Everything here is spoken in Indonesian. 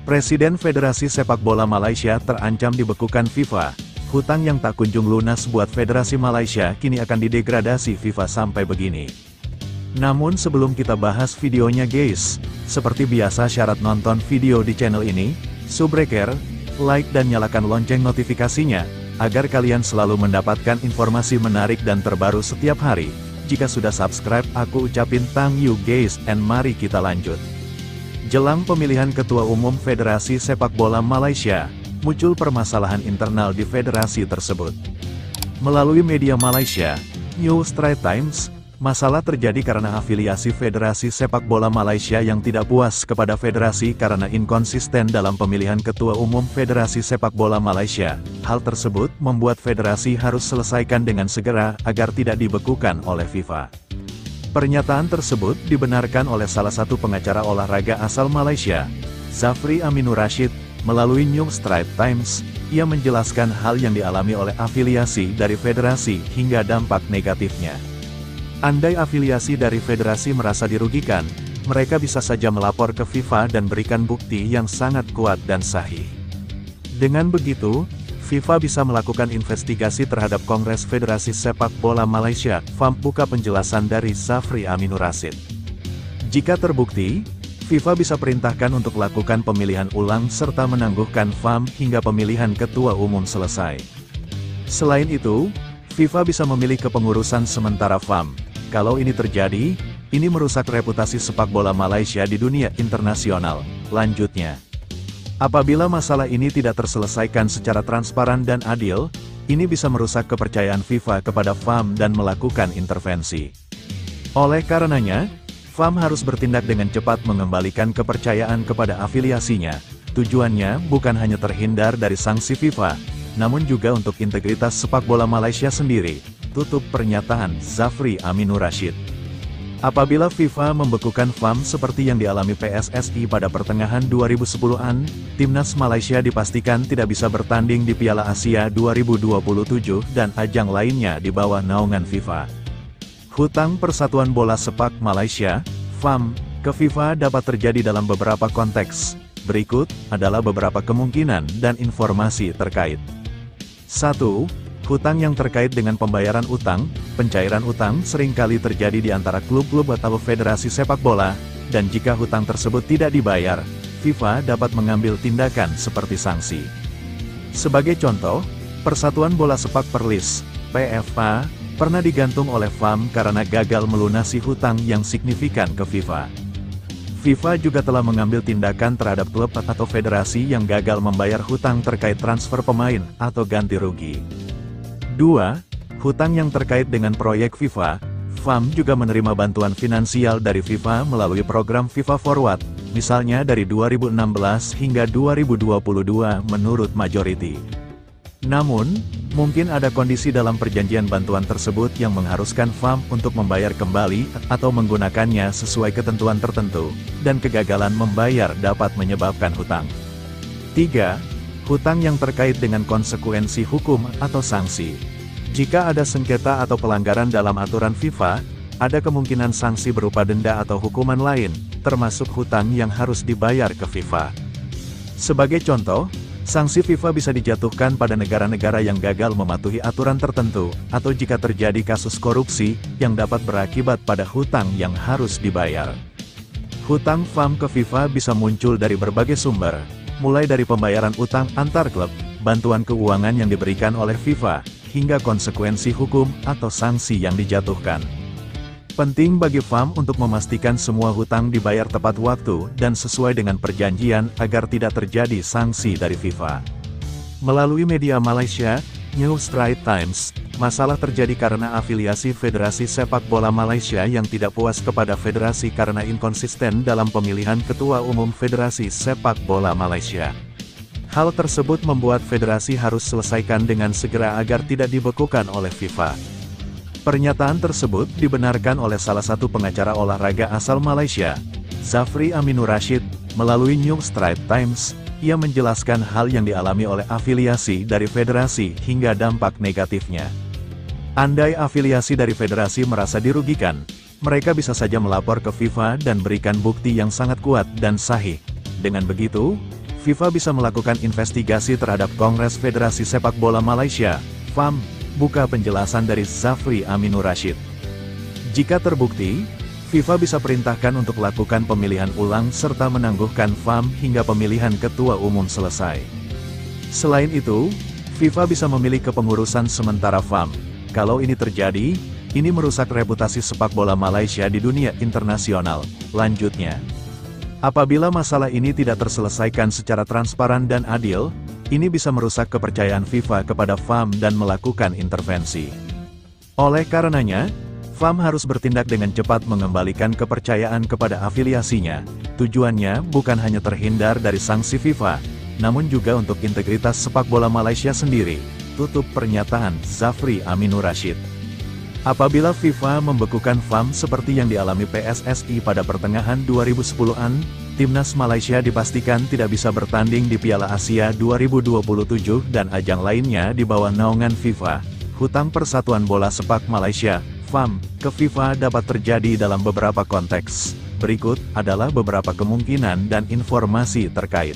Presiden Federasi Sepak Bola Malaysia terancam dibekukan FIFA. Hutang yang tak kunjung lunas buat Federasi Malaysia kini akan didegradasi FIFA sampai begini. Namun sebelum kita bahas videonya guys, seperti biasa syarat nonton video di channel ini, subrek, like dan nyalakan lonceng notifikasinya, agar kalian selalu mendapatkan informasi menarik dan terbaru setiap hari. Jika sudah subscribe, aku ucapin thank you guys, and mari kita lanjut. Jelang pemilihan Ketua Umum Federasi Sepak Bola Malaysia, muncul permasalahan internal di federasi tersebut. Melalui media Malaysia, New Straits Times, masalah terjadi karena afiliasi Federasi Sepak Bola Malaysia yang tidak puas kepada federasi karena inkonsisten dalam pemilihan Ketua Umum Federasi Sepak Bola Malaysia. Hal tersebut membuat federasi harus selesaikan dengan segera agar tidak dibekukan oleh FIFA. Pernyataan tersebut dibenarkan oleh salah satu pengacara olahraga asal Malaysia, Zafri Aminur Rashid, melalui New Straits Times. Ia menjelaskan hal yang dialami oleh afiliasi dari federasi hingga dampak negatifnya. Andai afiliasi dari federasi merasa dirugikan, mereka bisa saja melapor ke FIFA dan berikan bukti yang sangat kuat dan sahih. Dengan begitu, FIFA bisa melakukan investigasi terhadap Kongres Federasi Sepak Bola Malaysia, FAM, buka penjelasan dari Zafri Aminur Rashid. Jika terbukti, FIFA bisa perintahkan untuk lakukan pemilihan ulang serta menangguhkan FAM hingga pemilihan Ketua Umum selesai. Selain itu, FIFA bisa memilih kepengurusan sementara FAM. Kalau ini terjadi, ini merusak reputasi sepak bola Malaysia di dunia internasional. Lanjutnya, apabila masalah ini tidak terselesaikan secara transparan dan adil, ini bisa merusak kepercayaan FIFA kepada FAM dan melakukan intervensi. Oleh karenanya, FAM harus bertindak dengan cepat mengembalikan kepercayaan kepada afiliasinya. Tujuannya bukan hanya terhindar dari sanksi FIFA, namun juga untuk integritas sepak bola Malaysia sendiri. Tutup pernyataan Zafri Aminur Rashid. Apabila FIFA membekukan FAM seperti yang dialami PSSI pada pertengahan 2010-an, Timnas Malaysia dipastikan tidak bisa bertanding di Piala Asia 2027 dan ajang lainnya di bawah naungan FIFA. Hutang Persatuan Bola Sepak Malaysia, FAM, ke FIFA dapat terjadi dalam beberapa konteks. Berikut adalah beberapa kemungkinan dan informasi terkait. 1. Hutang yang terkait dengan pembayaran utang. Pencairan utang seringkali terjadi di antara klub-klub atau federasi sepak bola, dan jika hutang tersebut tidak dibayar, FIFA dapat mengambil tindakan seperti sanksi. Sebagai contoh, Persatuan Bola Sepak Perlis, PFA, pernah digantung oleh FAM karena gagal melunasi hutang yang signifikan ke FIFA. FIFA juga telah mengambil tindakan terhadap klub atau federasi yang gagal membayar hutang terkait transfer pemain atau ganti rugi. 2. Hutang yang terkait dengan proyek FIFA. FAM juga menerima bantuan finansial dari FIFA melalui program FIFA Forward, misalnya dari 2016 hingga 2022 menurut Majority. Namun, mungkin ada kondisi dalam perjanjian bantuan tersebut yang mengharuskan FAM untuk membayar kembali atau menggunakannya sesuai ketentuan tertentu, dan kegagalan membayar dapat menyebabkan hutang. 3. Hutang yang terkait dengan konsekuensi hukum atau sanksi. Jika ada sengketa atau pelanggaran dalam aturan FIFA, ada kemungkinan sanksi berupa denda atau hukuman lain, termasuk hutang yang harus dibayar ke FIFA. Sebagai contoh, sanksi FIFA bisa dijatuhkan pada negara-negara yang gagal mematuhi aturan tertentu, atau jika terjadi kasus korupsi, yang dapat berakibat pada hutang yang harus dibayar. Hutang FAM ke FIFA bisa muncul dari berbagai sumber, mulai dari pembayaran utang antar klub, bantuan keuangan yang diberikan oleh FIFA, hingga konsekuensi hukum atau sanksi yang dijatuhkan. Penting bagi FAM untuk memastikan semua hutang dibayar tepat waktu dan sesuai dengan perjanjian agar tidak terjadi sanksi dari FIFA. Melalui media Malaysia, New Straits Times, masalah terjadi karena afiliasi Federasi Sepak Bola Malaysia yang tidak puas kepada federasi karena inkonsisten dalam pemilihan Ketua Umum Federasi Sepak Bola Malaysia. Hal tersebut membuat federasi harus selesaikan dengan segera agar tidak dibekukan oleh FIFA. Pernyataan tersebut dibenarkan oleh salah satu pengacara olahraga asal Malaysia, Zafri Aminur Rashid, melalui New Straits Times. Ia menjelaskan hal yang dialami oleh afiliasi dari federasi hingga dampak negatifnya. Andai afiliasi dari federasi merasa dirugikan, mereka bisa saja melapor ke FIFA dan berikan bukti yang sangat kuat dan sahih. Dengan begitu, FIFA bisa melakukan investigasi terhadap Kongres Federasi Sepak Bola Malaysia, FAM, buka penjelasan dari Zafri Aminur Rashid. Jika terbukti, FIFA bisa perintahkan untuk lakukan pemilihan ulang serta menangguhkan FAM hingga pemilihan ketua umum selesai. Selain itu, FIFA bisa memilih kepengurusan sementara FAM. Kalau ini terjadi, ini merusak reputasi sepak bola Malaysia di dunia internasional. Lanjutnya, apabila masalah ini tidak terselesaikan secara transparan dan adil, ini bisa merusak kepercayaan FIFA kepada FAM dan melakukan intervensi. Oleh karenanya, FAM harus bertindak dengan cepat mengembalikan kepercayaan kepada afiliasinya. Tujuannya bukan hanya terhindar dari sanksi FIFA, namun juga untuk integritas sepak bola Malaysia sendiri. Tutup pernyataan Zafri Aminur Rashid. Apabila FIFA membekukan FAM seperti yang dialami PSSI pada pertengahan 2010-an, Timnas Malaysia dipastikan tidak bisa bertanding di Piala Asia 2027 dan ajang lainnya di bawah naungan FIFA. Hutang Persatuan Bola Sepak Malaysia, FAM, ke FIFA dapat terjadi dalam beberapa konteks. Berikut adalah beberapa kemungkinan dan informasi terkait.